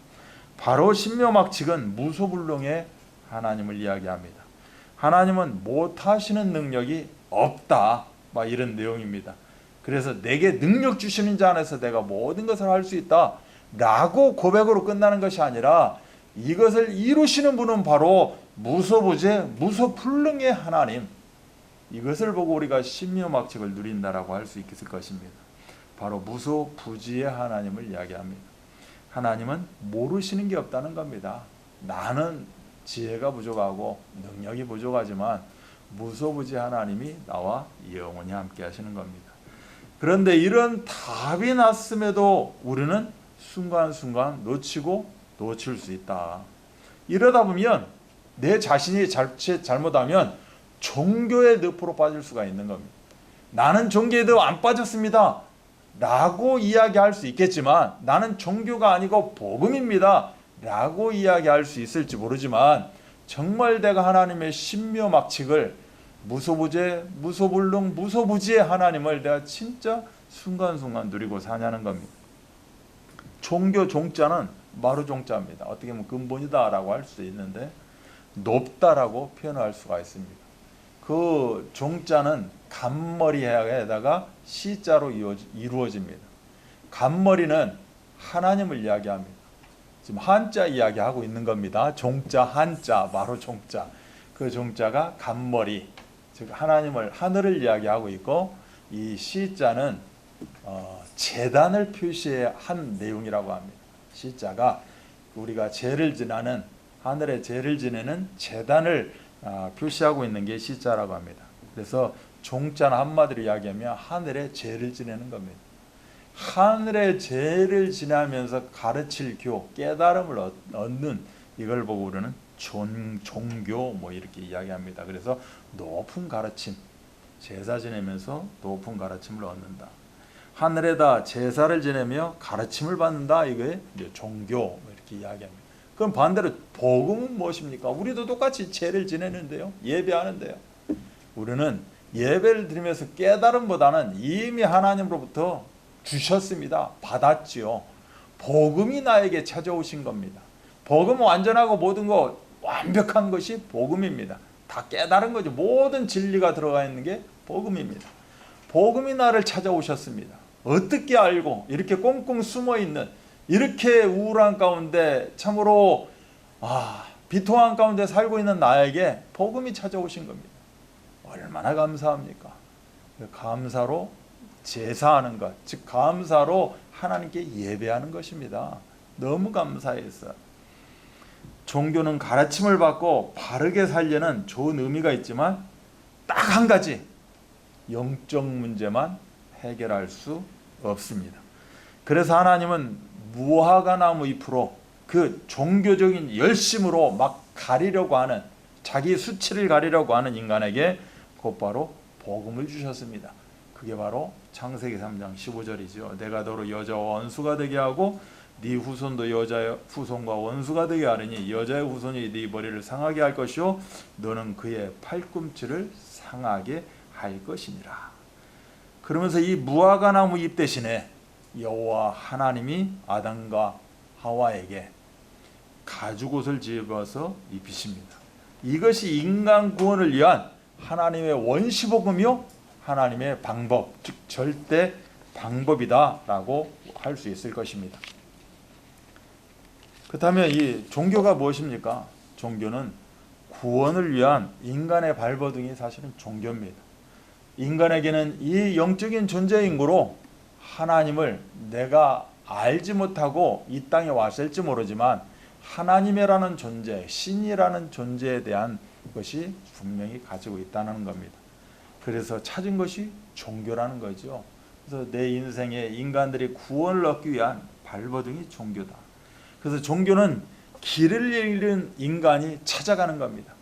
바로 신묘막측은 무소불능의 하나님을 이야기합니다. 하나님은 못하시는 능력이 없다 막 이런 내용입니다. 그래서 내게 능력 주시는 자 안에서 내가 모든 것을 할 수 있다 라고 고백으로 끝나는 것이 아니라 이것을 이루시는 분은 바로 무소부재 무소불능의 하나님, 이것을 보고 우리가 신묘막측을 누린다라고 할 수 있을 것입니다. 바로 무소부지의 하나님을 이야기합니다. 하나님은 모르시는 게 없다는 겁니다. 나는 지혜가 부족하고 능력이 부족하지만 무소부지 하나님이 나와 영원히 함께 하시는 겁니다. 그런데 이런 답이 났음에도 우리는 순간순간 놓칠 수 있다. 이러다 보면 내 자신이 잘못하면 종교의 늪으로 빠질 수가 있는 겁니다. 나는 종교에 안 빠졌습니다 라고 이야기할 수 있겠지만 나는 종교가 아니고 복음입니다 라고 이야기할 수 있을지 모르지만 정말 내가 하나님의 신묘막측을 무소부재, 무소불능, 무소부지의 하나님을 내가 진짜 순간순간 누리고 사냐는 겁니다. 종교 종자는 마루 종자입니다. 어떻게 보면 근본이다라고 할 수 있는데 높다라고 표현할 수가 있습니다. 그 종자는 간머리에다가 시자로 이루어집니다. 간머리는 하나님을 이야기합니다. 지금 한자 이야기하고 있는 겁니다. 종자, 한자, 마루 종자. 그 종자가 간머리, 즉 하늘을 이야기하고 있고 이 시자는 제단을 표시한 내용이라고 합니다. 시자가 우리가 죄를 지나는 하늘의 죄를 지내는 제단을 표시하고 있는 게 시자라고 합니다. 그래서 종자는 한마디로 이야기하면 하늘의 죄를 지내는 겁니다. 하늘의 죄를 지내면서 가르칠 교, 깨달음을 얻는, 이걸 보고 우리는 종교 뭐 이렇게 이야기합니다. 그래서 높은 가르침, 제사 지내면서 높은 가르침을 얻는다. 하늘에다 제사를 지내며 가르침을 받는다. 이게 이제 종교 뭐 이렇게 이야기합니다. 그럼 반대로 복음은 무엇입니까? 우리도 똑같이 제를 지내는데요, 예배하는데요. 우리는 예배를 드리면서 깨달음보다는 이미 하나님으로부터 주셨습니다. 받았지요. 복음이 나에게 찾아오신 겁니다. 복음은 완전하고 모든 거 완벽한 것이 복음입니다. 다 깨달은 거죠. 모든 진리가 들어가 있는 게 복음입니다. 복음이 나를 찾아오셨습니다. 어떻게 알고 이렇게 꽁꽁 숨어 있는, 이렇게 우울한 가운데 참으로 비통한 가운데 살고 있는 나에게 복음이 찾아오신 겁니다. 얼마나 감사합니까? 감사로 제사하는 것, 즉 감사로 하나님께 예배하는 것입니다. 너무 감사해서. 종교는 가르침을 받고 바르게 살려는 좋은 의미가 있지만 딱 한 가지, 영적 문제만 해결할 수 없습니다. 그래서 하나님은 무화과나무 잎으로 그 종교적인 열심으로 막 가리려고 하는, 자기 수치를 가리려고 하는 인간에게 곧바로 복음을 주셨습니다. 그게 바로 창세기 3장 15절이죠. 내가 너로 여자와 원수가 되게 하고 네 후손도 여자의 후손과 원수가 되게 하리니 여자의 후손이 네 머리를 상하게 할 것이요 너는 그의 팔꿈치를 상하게 할 것이니라. 그러면서 이 무화과나무 잎 대신에 여호와 하나님이 아담과 하와에게 가죽옷을 집어서 입히십니다. 이것이 인간 구원을 위한 하나님의 원시복음이요 하나님의 방법, 즉 절대 방법이다라고 할 수 있을 것입니다. 그렇다면 이 종교가 무엇입니까? 종교는 구원을 위한 인간의 발버둥이 사실은 종교입니다. 인간에게는 이 영적인 존재인고로 하나님을 내가 알지 못하고 이 땅에 왔을지 모르지만 하나님이라는 존재, 신이라는 존재에 대한 것이 분명히 가지고 있다는 겁니다. 그래서 찾은 것이 종교라는 거죠. 그래서 내 인생에 인간들이 구원을 얻기 위한 발버둥이 종교다. 그래서 종교는 길을 잃은 인간이 찾아가는 겁니다.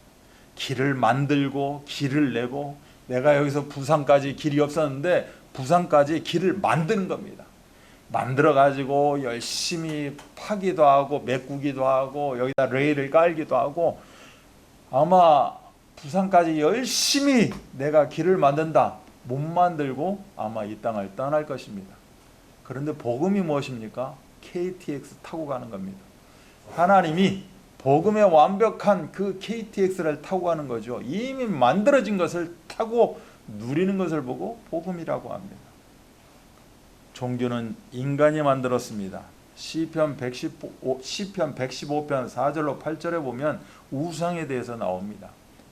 길을 만들고 길을 내고, 내가 여기서 부산까지 길이 없었는데 부산까지 길을 만드는 겁니다. 만들어 가지고 열심히 파기도 하고 메꾸기도 하고 여기다 레일을 깔기도 하고, 아마 부산까지 열심히 내가 길을 만든다 못 만들고 아마 이 땅을 떠날 것입니다. 그런데 복음이 무엇입니까? KTX 타고 가는 겁니다. 하나님이 복음의 완벽한 그 KTX를 타고 가는 거죠. 이미 만들어진 것을 타고 누리는 것을 보고 복음이라고 합니다. 종교는 인간이 만들었습니다. 시편 115편 4절로 8절에 보면 우상에 대해서 나옵니다.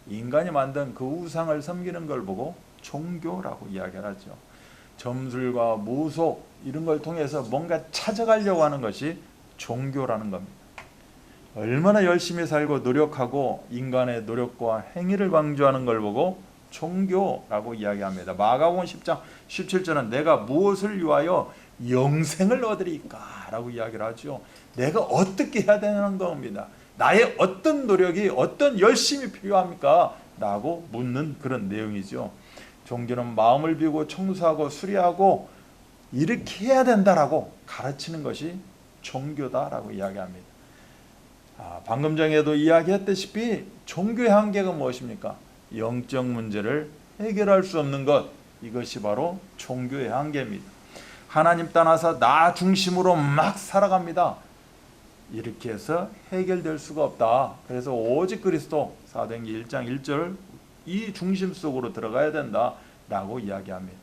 인간이 만든 그 우상을 섬기는 걸 보고 종교라고 이야기를 하죠. 점술과 무속 이런 걸 통해서 뭔가 찾아가려고 하는 것이 종교라는 겁니다. 얼마나 열심히 살고 노력하고 인간의 노력과 행위를 강조하는 걸 보고 종교라고 이야기합니다. 마가복음 10장 17절은 내가 무엇을 위하여 영생을 얻으리까? 라고 이야기를 하죠. 내가 어떻게 해야 되는 겁니다. 나의 어떤 노력이, 어떤 열심이 필요합니까? 라고 묻는 그런 내용이죠. 종교는 마음을 비우고 청소하고 수리하고 이렇게 해야 된다라고 가르치는 것이 종교다라고 이야기합니다. 방금 전에도 이야기했다시피 종교의 한계가 무엇입니까? 영적 문제를 해결할 수 없는 것, 이것이 바로 종교의 한계입니다. 하나님 떠나서 나 중심으로 막 살아갑니다. 이렇게 해서 해결될 수가 없다. 그래서 오직 그리스도, 사도행전 1장 1절 이 중심 속으로 들어가야 된다라고 이야기합니다.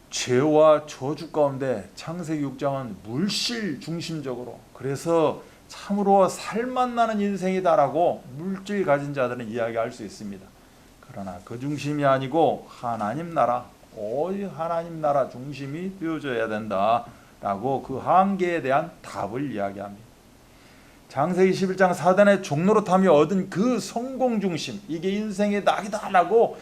죄와 저주 가운데 창세기 6장은 물질 중심적으로, 그래서 참으로 살맛나는 인생이다라고 물질 가진 자들은 이야기할 수 있습니다. 그러나 그 중심이 아니고 하나님 나라, 오직 하나님 나라 중심이 되어져야 된다라고 그 한계에 대한 답을 이야기합니다. 창세기 11장 사단의 종노릇하며 얻은 그 성공 중심, 이게 인생의 낙이다라고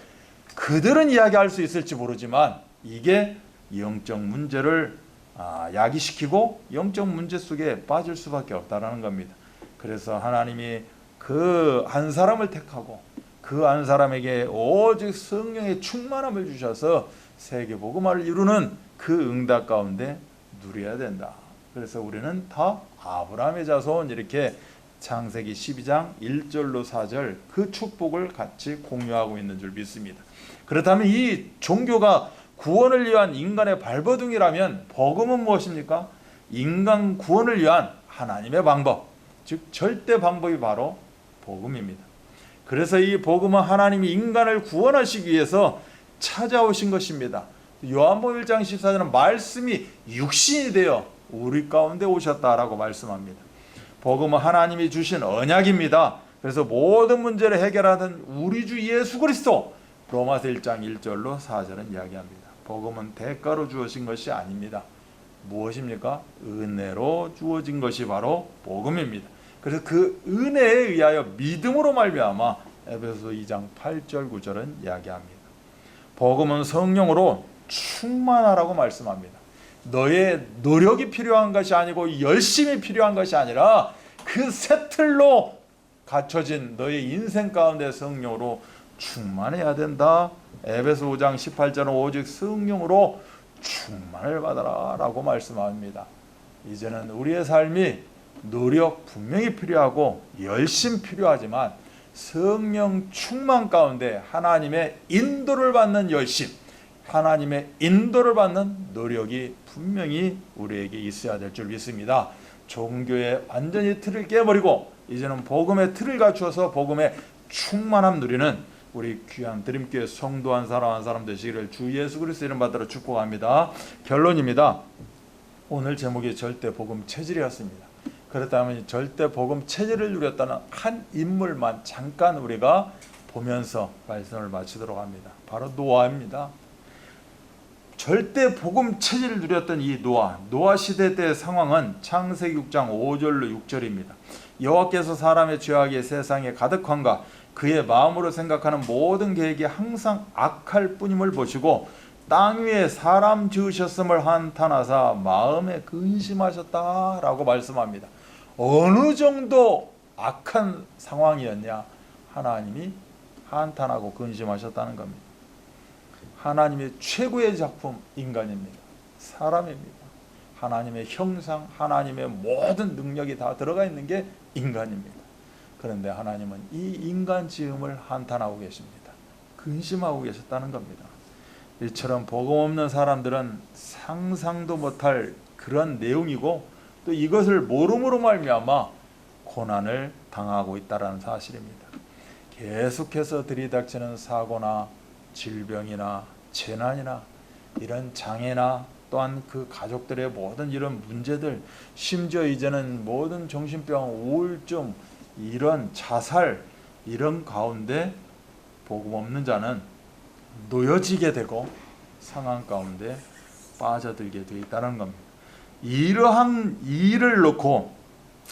그들은 이야기할 수 있을지 모르지만 이게 영적 문제를 야기시키고 영적 문제 속에 빠질 수밖에 없다라는 겁니다. 그래서 하나님이 그 한 사람을 택하고 그 한 사람에게 오직 성령의 충만함을 주셔서 세계복음화를 이루는 그 응답 가운데 누려야 된다. 그래서 우리는 다 아브라함의 자손, 이렇게 창세기 12장 1절로 4절 그 축복을 같이 공유하고 있는 줄 믿습니다. 그렇다면 이 종교가 구원을 위한 인간의 발버둥이라면 복음은 무엇입니까? 인간 구원을 위한 하나님의 방법, 즉 절대 방법이 바로 복음입니다. 그래서 이 복음은 하나님이 인간을 구원하시기 위해서 찾아오신 것입니다. 요한복음 1장 14절은 말씀이 육신이 되어 우리 가운데 오셨다라고 말씀합니다. 복음은 하나님이 주신 언약입니다. 그래서 모든 문제를 해결하는 우리 주 예수 그리스도, 로마서 1장 1절로 4절은 이야기합니다. 복음은 대가로 주어진 것이 아닙니다. 무엇입니까? 은혜로 주어진 것이 바로 복음입니다. 그래서 그 은혜에 의하여 믿음으로 말미암아 에베소서 2장 8절 9절은 이야기합니다. 복음은 성령으로 충만하라고 말씀합니다. 너의 노력이 필요한 것이 아니고 열심이 필요한 것이 아니라 그 새 틀로 갖춰진 너의 인생 가운데 성령으로 충만해야 된다. 에베소 5장 18절은 오직 성령으로 충만을 받아라 라고 말씀합니다. 이제는 우리의 삶이 노력 분명히 필요하고 열심 필요하지만 성령 충만 가운데 하나님의 인도를 받는 열심, 하나님의 인도를 받는 노력이 분명히 우리에게 있어야 될 줄 믿습니다. 종교의 완전히 틀을 깨버리고 이제는 복음의 틀을 갖추어서 복음의 충만함 누리는 우리 귀한 드림교회 성도 한 사람 되시기를 주 예수 그리스도 이름 받들어 축복합니다. 결론입니다. 오늘 제목이 절대 복음 체질이었습니다. 그렇다면 절대 복음 체질을 누렸다는 한 인물만 잠깐 우리가 보면서 말씀을 마치도록 합니다. 바로 노아입니다. 절대 복음 체질을 누렸던 이 노아 시대 때의 상황은 창세기 6장 5절로 6절입니다. 여호와께서 사람의 죄악이 세상에 가득한가 그의 마음으로 생각하는 모든 계획이 항상 악할 뿐임을 보시고 땅 위에 사람 지으셨음을 한탄하사 마음에 근심하셨다라고 말씀합니다. 어느 정도 악한 상황이었냐? 하나님이 한탄하고 근심하셨다는 겁니다. 하나님의 최고의 작품 인간입니다. 사람입니다. 하나님의 형상, 하나님의 모든 능력이 다 들어가 있는 게 인간입니다. 그런데 하나님은 이 인간 지음을 한탄하고 계십니다. 근심하고 계셨다는 겁니다. 이처럼 복음 없는 사람들은 상상도 못할 그런 내용이고 또 이것을 모름으로 말미암아 고난을 당하고 있다는 사실입니다. 계속해서 들이닥치는 사고나 질병이나 재난이나 이런 장애나 또한 그 가족들의 모든 이런 문제들, 심지어 이제는 모든 정신병, 우울증, 이런 자살, 이런 가운데 복음 없는 자는 놓여지게 되고 상황 가운데 빠져들게 되어 있다는 겁니다. 이러한 일을 놓고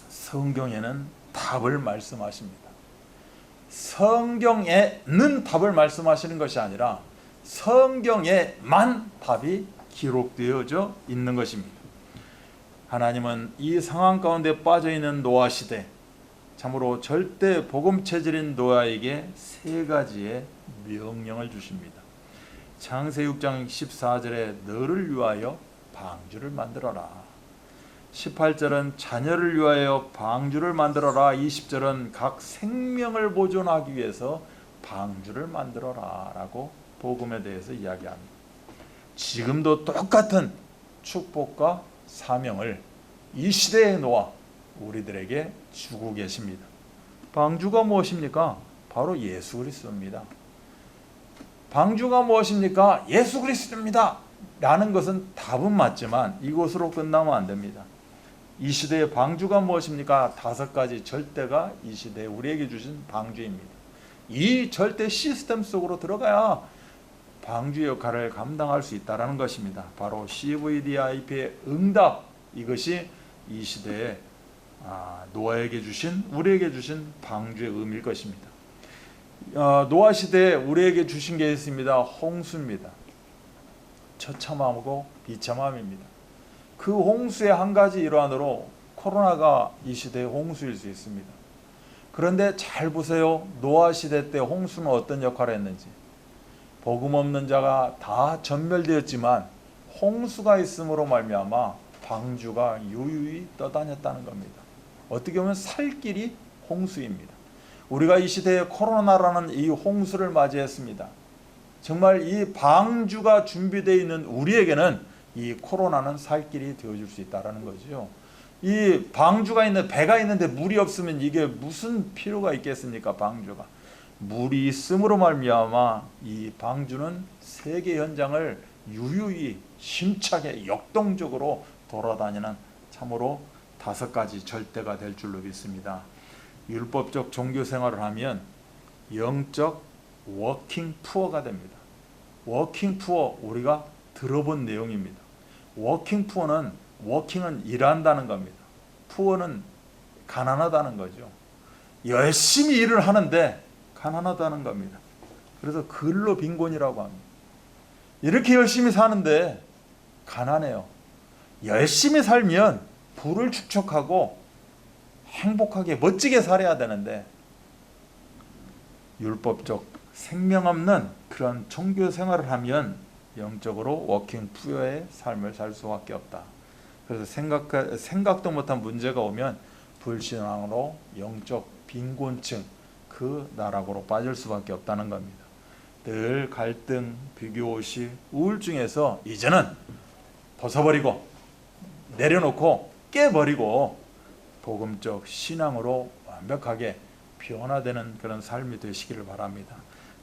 성경에는 답을 말씀하십니다. 성경에는 답을 말씀하시는 것이 아니라 성경에만 답이 기록되어져 있는 것입니다. 하나님은 이 상황 가운데 빠져있는 노아 시대, 참으로 절대 복음 체질인 노아에게 세 가지의 명령을 주십니다. 창세기 6장 14절에 너를 위하여 방주를 만들어라. 18절은 자녀를 위하여 방주를 만들어라. 20절은 각 생명을 보존하기 위해서 방주를 만들어라 라고 복음에 대해서 이야기합니다. 지금도 똑같은 축복과 사명을 이 시대의 노아 우리들에게 주고 계십니다. 방주가 무엇입니까? 바로 예수 그리스도입니다. 방주가 무엇입니까? 예수 그리스도입니다 라는 것은 답은 맞지만 이것으로 끝나면 안 됩니다. 이 시대의 방주가 무엇입니까? 5가지 절대가 이 시대에 우리에게 주신 방주입니다. 이 절대 시스템 속으로 들어가야 방주 역할을 감당할 수 있다는 것입니다. 바로 CVDIP의 응답, 이것이 이 시대에 노아에게 주신, 우리에게 주신 방주의 의미일 것입니다. 노아 시대에 우리에게 주신 게 있습니다. 홍수입니다. 처참하고 비참함입니다. 그 홍수의 한 가지 일환으로 코로나가 이 시대의 홍수일 수 있습니다. 그런데 잘 보세요. 노아 시대 때 홍수는 어떤 역할을 했는지. 복음 없는 자가 다 전멸되었지만 홍수가 있음으로 말미암아 방주가 유유히 떠다녔다는 겁니다. 어떻게 보면 살 길이 홍수입니다. 우리가 이 시대에 코로나라는 이 홍수를 맞이했습니다. 정말 이 방주가 준비되어 있는 우리에게는 이 코로나는 살 길이 되어줄 수 있다는 거죠. 이 방주가 있는 배가 있는데 물이 없으면 이게 무슨 필요가 있겠습니까? 방주가 물이 있음으로 말미암아 이 방주는 세계 현장을 유유히 심차게 역동적으로 돌아다니는 참으로 5가지 절대가 될 줄로 믿습니다. 율법적 종교 생활을 하면 영적 워킹 푸어가 됩니다. 워킹 푸어 우리가 들어본 내용입니다. 워킹 푸어는 워킹은 일한다는 겁니다. 푸어는 가난하다는 거죠. 열심히 일을 하는데 가난하다는 겁니다. 그래서 근로 빈곤이라고 합니다. 이렇게 열심히 사는데 가난해요. 열심히 살면 부를 축적하고 행복하게 멋지게 살아야 되는데 율법적 생명 없는 그런 종교 생활을 하면 영적으로 워킹 푸어의 삶을 살 수밖에 없다. 그래서 생각도 못한 문제가 오면 불신앙으로 영적 빈곤층 그 나락으로 빠질 수밖에 없다는 겁니다. 늘 갈등, 비교의식, 우울증에서 이제는 벗어버리고 내려놓고 깨버리고 복음적 신앙으로 완벽하게 변화되는 그런 삶이 되시기를 바랍니다.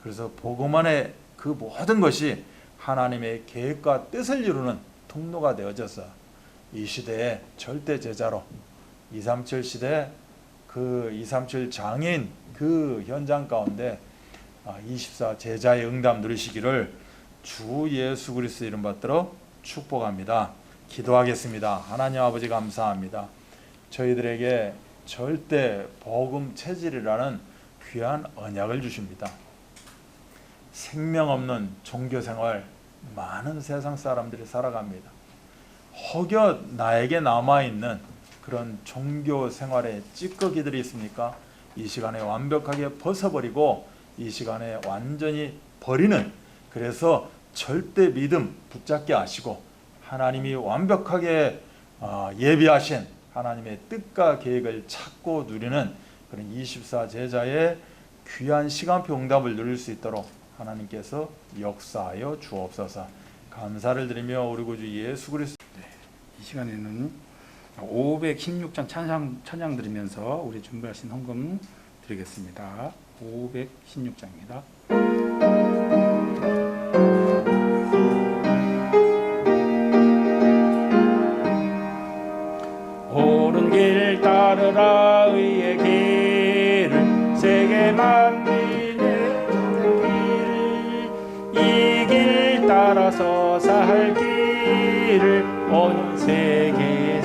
그래서 복음 안에 그 모든 것이 하나님의 계획과 뜻을 이루는 통로가 되어져서 이 시대의 절대 제자로 237 시대 그 237 장애인 그 현장 가운데 24 제자의 응답 누리시기를 주 예수 그리스도 이름 받들어 축복합니다. 기도하겠습니다. 하나님 아버지 감사합니다. 저희들에게 절대 복음 체질이라는 귀한 언약을 주십니다. 생명 없는 종교생활 많은 세상 사람들이 살아갑니다. 혹여 나에게 남아있는 그런 종교생활의 찌꺼기들이 있습니까? 이 시간에 완벽하게 벗어버리고 이 시간에 완전히 버리는, 그래서 절대 믿음 붙잡게 하시고 하나님이 완벽하게 예비하신 하나님의 뜻과 계획을 찾고 누리는 그런 24 제자의 귀한 시간표 응답을 누릴 수 있도록 하나님께서 역사하여 주옵소서. 감사를 드리며 우리 구주 예수 그리스도. 이 시간에는 516장 찬양 드리면서 우리 준비하신 헌금 드리겠습니다. 516장입니다. 옳은 길 따르라 의의 길을 세계 만민의 길을 이 길 따라서 살 길을 온 세계에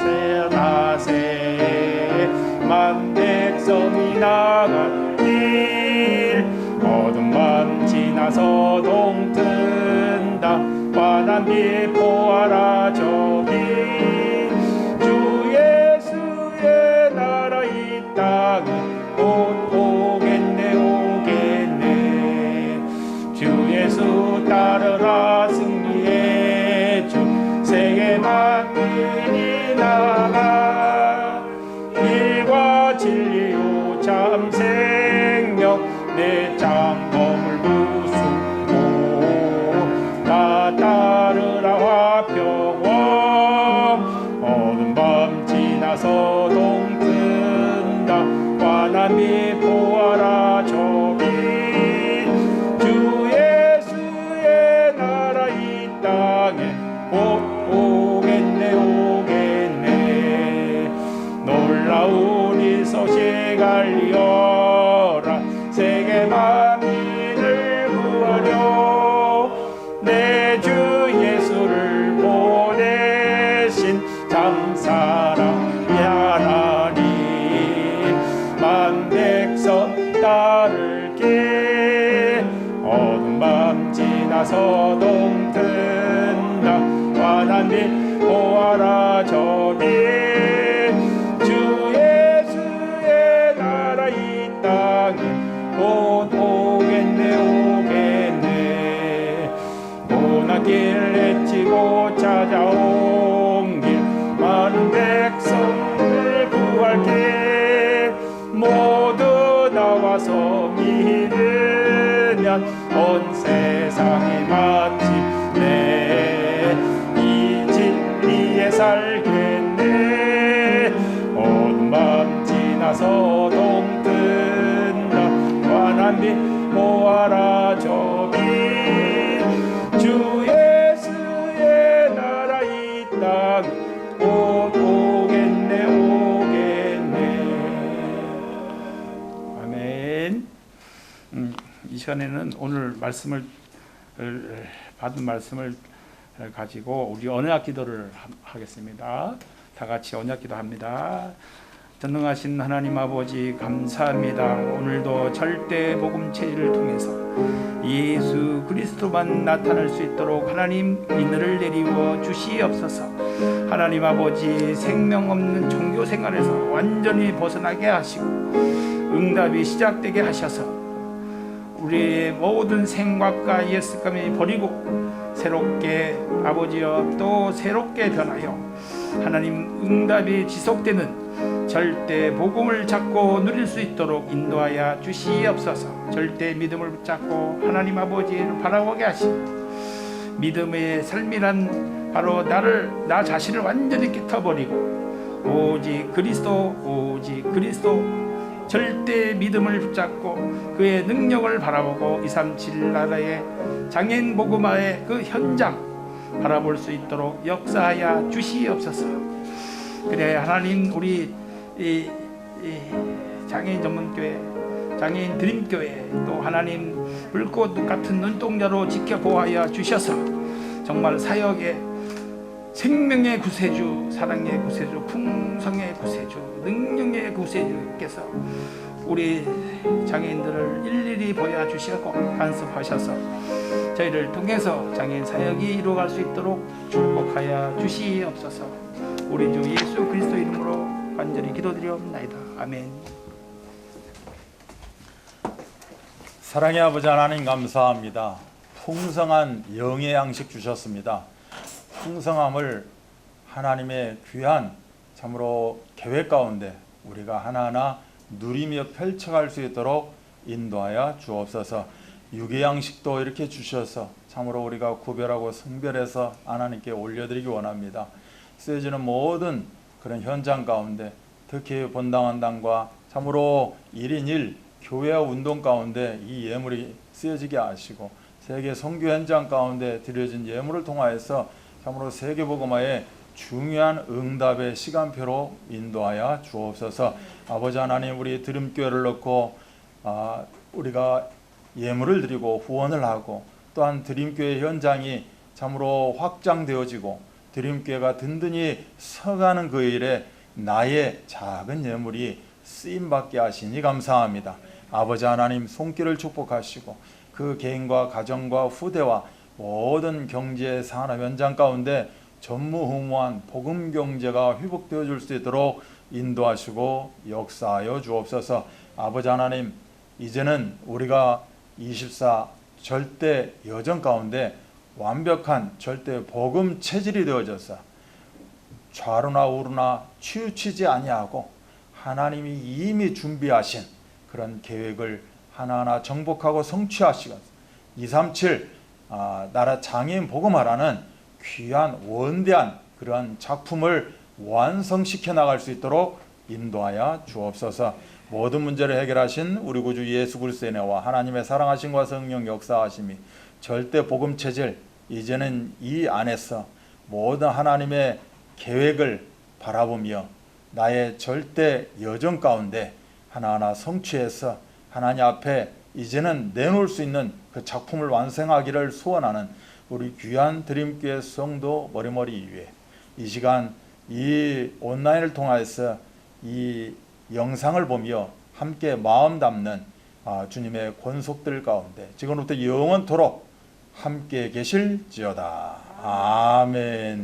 나세 만 백성이 나갈 길 어둠 밤 지나서 동튼다 환한 빛 보아라 저기 주 예수의 나라 이 땅은 곧 오겠네 오겠네 주 예수 따르라 승리의 주 세계 만민이 나가 길과 진리요 참 생명 내 장검을 부수고 나 따르라 화평원 어두운 밤 지나서 동튼다 환한 빛 보아라 저기 주 예수의 나라 이 땅에 곧 오겠네 오겠네 놀라운 이 소식 알리어라 세계 만민을 구하려 내 주 예수를 보내신 장사랑 하나님 만 백성 따를 길 하나님 보아라 저기 주 예수의 나라 이 땅에 곧 오겠네 고난길 헤치고 찾아온 길 많은 백성을 구할 길 모두 나와서 믿으면 온 세상이 마침내 이 진리에 살겠네 온 맘 지나서 동뜬다 환한 빛 모아라 저기 주 예수의 나라 이 땅 곧 오겠네 아멘. 이 시간에는 오늘 말씀을 받은 말씀을 가지고 우리 언약 기도를 하겠습니다. 다 같이 언약 기도합니다. 전능하신 하나님 아버지 감사합니다. 오늘도 절대 복음 체질을 통해서 예수 그리스도만 나타날 수 있도록 하나님 인을 내리워 주시옵소서. 하나님 아버지 생명 없는 종교 생활에서 완전히 벗어나게 하시고 응답이 시작되게 하셔서 우리의 모든 생각과 옛습관이 버리고 새롭게 아버지여 또 새롭게 변하여 하나님 응답이 지속되는 절대 복음을 잡고 누릴 수 있도록 인도하여 주시옵소서. 절대 믿음을 붙잡고 하나님 아버지를 바라보게 하시고 믿음의 삶이란 바로 나 자신을 완전히 깨터버리고 오직 그리스도 절대 믿음을 붙잡고 그의 능력을 바라보고 237 나라의 장애인 복음화의 그 현장 바라볼 수 있도록 역사하여 주시옵소서. 그래 하나님 우리 이 장애인 전문교회 장애인 드림교회 또 하나님 불꽃 같은 눈동자로 지켜보아야 주셔서 정말 사역의 생명의 구세주 사랑의 구세주 풍성의 구세주 능력의 구세주께서 우리 장애인들을 일일이 보여주시고 간섭하셔서 저희를 통해서 장애인 사역이 이루어갈 수 있도록 축복하여 주시옵소서. 우리 주 예수 그리스도 이름으로 간절히 기도드리옵나이다. 아멘. 사랑의 아버지 하나님 감사합니다. 풍성한 영의 양식 주셨습니다. 풍성함을 하나님의 귀한 참으로 계획 가운데 우리가 하나하나 누리며 펼쳐갈 수 있도록 인도하여 주옵소서. 육의 양식도 이렇게 주셔서 참으로 우리가 구별하고 성별해서 하나님께 올려드리기 원합니다. 쓰여지는 모든 그런 현장 가운데 특히 본당한당과 참으로 1인 1 교회와 운동 가운데 이 예물이 쓰여지게 하시고 세계 선교 현장 가운데 드려진 예물을 통하여서 참으로 세계복음화의 중요한 응답의 시간표로 인도하여 주옵소서. 아버지 하나님 우리 드림교회를 넣고 우리가 예물을 드리고 후원을 하고 또한 드림교회 현장이 참으로 확장되어지고 드림교회가 든든히 서가는 그 일에 나의 작은 예물이 쓰임받게 하시니 감사합니다. 아버지 하나님 손길을 축복하시고 그 개인과 가정과 후대와 모든 경제 산업 현장 가운데 전무후무한 복음 경제가 회복되어 줄 수 있도록 인도하시고 역사하여 주옵소서. 아버지 하나님 이제는 우리가 24 절대 여정 가운데 완벽한 절대 복음 체질이 되어져서 좌로나 우로나 치우치지 아니하고 하나님이 이미 준비하신 그런 계획을 하나하나 정복하고 성취하시고 237 나라 장애인 복음화라는 귀한 원대한 그러한 작품을 완성시켜 나갈 수 있도록 인도하여 주옵소서. 모든 문제를 해결하신 우리 구주 예수 그리스도의 은혜와 하나님의 사랑하심과 성령 역사하심이 절대 복음 체질 이제는 이 안에서 모든 하나님의 계획을 바라보며 나의 절대 여정 가운데 하나하나 성취해서 하나님 앞에 이제는 내놓을 수 있는 그 작품을 완성하기를 소원하는 우리 귀한 드림교회 성도 머리머리 위에 이 시간 이 온라인을 통해서 이 영상을 보며 함께 마음 담는 주님의 권속들 가운데 지금부터 영원토록 함께 계실지어다. 아멘.